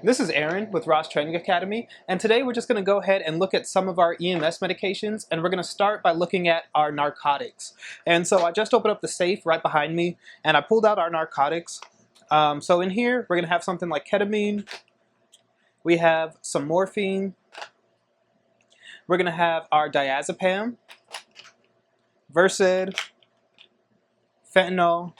This is Aaron with Ross Training Academy, and today we're just going to go ahead and look at some of our EMS medications, and we're going to start by looking at our narcotics. And so I just opened up the safe right behind me, and I pulled out our narcotics. So in here, we're going to have something like ketamine, we have some morphine, we're going to have our diazepam, Versed, fentanyl,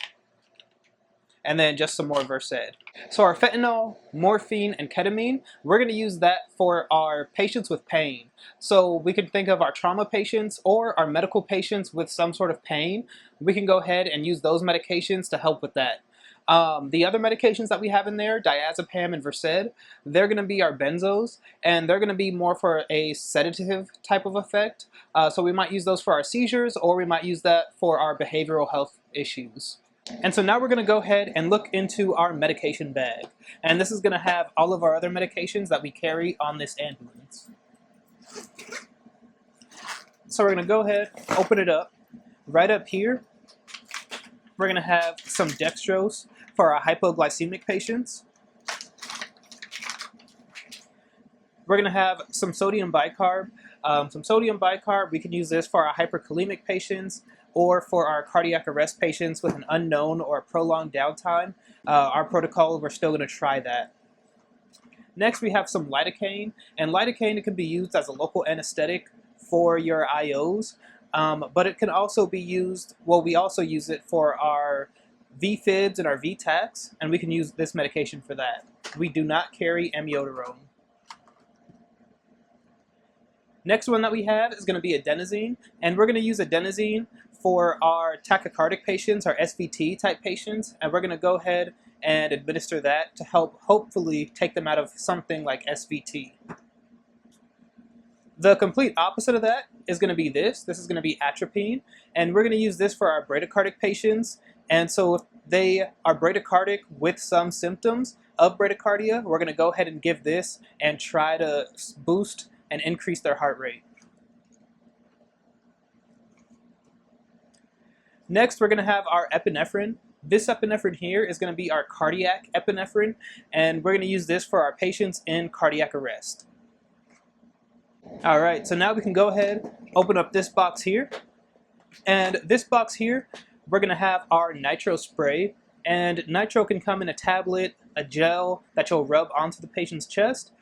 and then just some more Versed. So our fentanyl, morphine, and ketamine, we're going to use that for our patients with pain. So we can think of our trauma patients or our medical patients with some sort of pain. We can go ahead and use those medications to help with that. The other medications that we have in there, diazepam and Versed, they're going to be our benzos, and they're going to be more for a sedative type of effect. So we might use those for our seizures, or we might use that for our behavioral health issues. And so now we're going to go ahead and look into our medication bag. And this is going to have all of our other medications that we carry on this ambulance. So we're going to go ahead, open it up. Right up here, we're going to have some dextrose for our hypoglycemic patients. We're going to have some sodium bicarb. We can use this for our hyperkalemic patients or for our cardiac arrest patients with an unknown or a prolonged downtime. Our protocol, we're still going to try that. Next, we have some lidocaine, and lidocaine can be used as a local anesthetic for your IOs, but it can also be used, we also use it for our VFIDs and our VTACs, and we can use this medication for that. We do not carry amiodarone. Next one that we have is going to be adenosine, and we're going to use adenosine for our tachycardic patients, our SVT type patients, and we're going to go ahead and administer that to help hopefully take them out of something like SVT. The complete opposite of that is going to be this. This is going to be atropine, and we're going to use this for our bradycardic patients. And so if they are bradycardic with some symptoms of bradycardia, we're going to go ahead and give this and try to boost and increase their heart rate. Next, we're going to have our epinephrine. This epinephrine here is going to be our cardiac epinephrine, and we're going to use this for our patients in cardiac arrest. All right, so now we can go ahead, open up this box here. And this box here, we're going to have our nitro spray. And nitro can come in a tablet, a gel that you'll rub onto the patient's chest,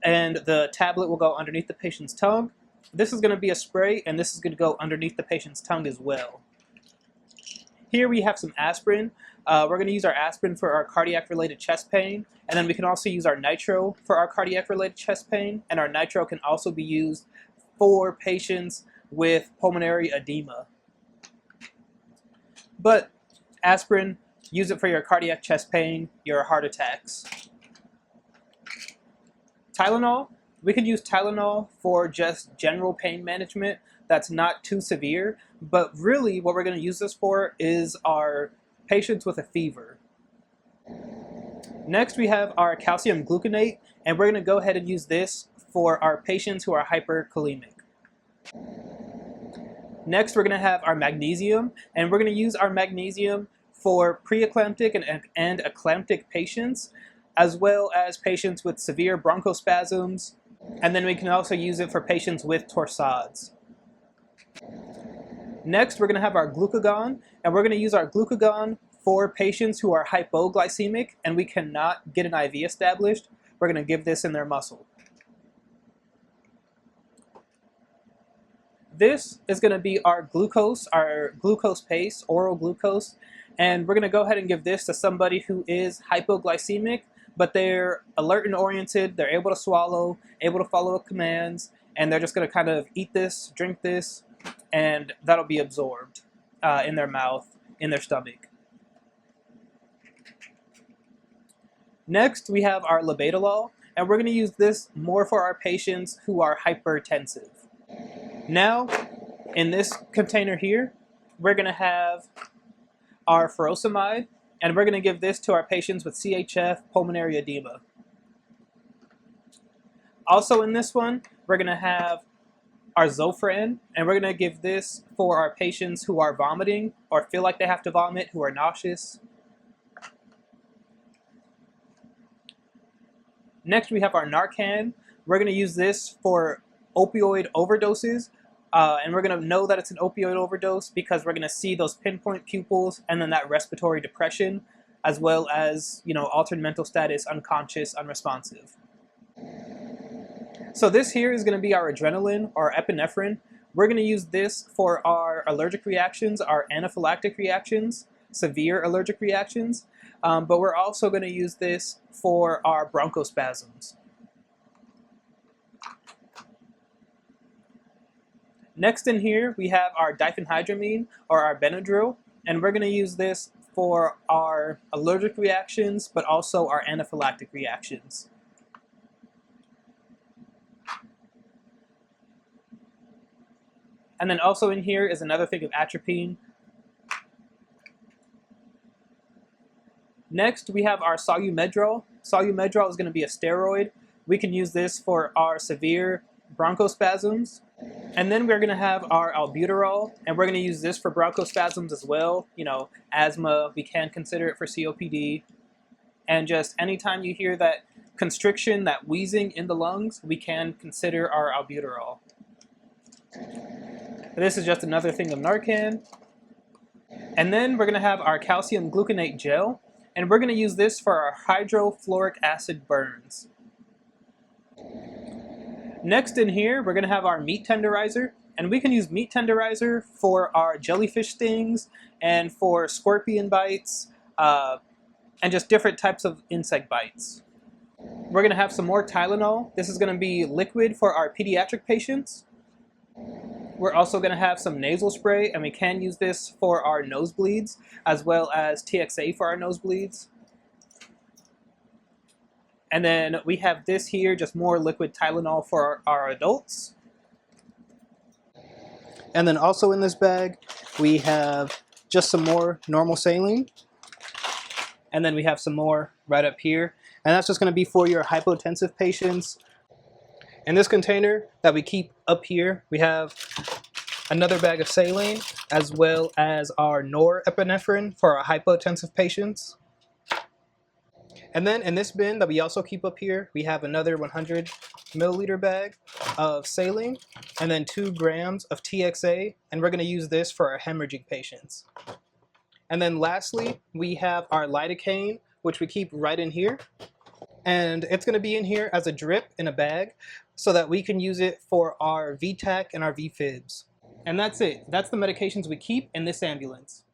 and the tablet will go underneath the patient's tongue. This is going to be a spray, and this is going to go underneath the patient's tongue as well. Here we have some aspirin. We're going to use our aspirin for our cardiac-related chest pain, and then we can also use our nitro for our cardiac-related chest pain, and our nitro can also be used for patients with pulmonary edema. But aspirin, use it for your cardiac chest pain, your heart attacks. Tylenol, we can use Tylenol for just general pain management that's not too severe, but really what we're going to use this for is our patients with a fever. Next, we have our calcium gluconate, and we're going to go ahead and use this for our patients who are hyperkalemic. Next, we're going to have our magnesium, and we're going to use our magnesium for preeclamptic and eclamptic patients, as well as patients with severe bronchospasms, and then we can also use it for patients with torsades. Next, we're going to have our glucagon, and we're going to use our glucagon for patients who are hypoglycemic and we cannot get an IV established. We're going to give this in their muscle. This is going to be our glucose paste, oral glucose, and we're going to go ahead and give this to somebody who is hypoglycemic, but they're alert and oriented, they're able to swallow, able to follow commands, and they're just going to kind of eat this, drink this, and that'll be absorbed in their mouth, in their stomach. Next, we have our labetalol, and we're going to use this more for our patients who are hypertensive. Now, in this container here, we're going to have our furosemide, and we're going to give this to our patients with CHF, pulmonary edema. Also in this one, we're going to have our Zofran, and we're going to give this for our patients who are vomiting or feel like they have to vomit, who are nauseous. Next, we have our Narcan. We're going to use this for opioid overdoses. And we're going to know that it's an opioid overdose because we're going to see those pinpoint pupils and then that respiratory depression, as well as, altered mental status, unconscious, unresponsive. So this here is going to be our adrenaline or epinephrine. We're going to use this for our allergic reactions, our anaphylactic reactions, severe allergic reactions, but we're also going to use this for our bronchospasms. Next in here, we have our diphenhydramine or our Benadryl, and we're going to use this for our allergic reactions, but also our anaphylactic reactions. And then also in here is another thing of atropine. Next, we have our Solumedrol. Solumedrol is going to be a steroid. We can use this for our severe bronchospasms. And then we're going to have our albuterol, and we're going to use this for bronchospasms as well. Asthma, we can consider it for COPD. And just anytime you hear that constriction, that wheezing in the lungs, we can consider our albuterol. This is just another thing of Narcan. And then we're going to have our calcium gluconate gel, and we're going to use this for our hydrofluoric acid burns. Next in here, we're going to have our meat tenderizer, and we can use meat tenderizer for our jellyfish stings and for scorpion bites and just different types of insect bites. We're going to have some more Tylenol. This is going to be liquid for our pediatric patients. We're also going to have some nasal spray, and we can use this for our nosebleeds, as well as TXA for our nosebleeds. And then we have this here, just more liquid Tylenol for our adults. And then also in this bag, we have just some more normal saline. And then we have some more right up here. And that's just going to be for your hypotensive patients. In this container that we keep up here, we have another bag of saline, as well as our norepinephrine for our hypotensive patients. And then in this bin that we also keep up here, we have another 100 milliliter bag of saline, and then 2 grams of TXA, and we're going to use this for our hemorrhagic patients. And then lastly, we have our lidocaine, which we keep right in here. And it's going to be in here as a drip in a bag so that we can use it for our VTAC and our VFibs. And that's it. That's the medications we keep in this ambulance.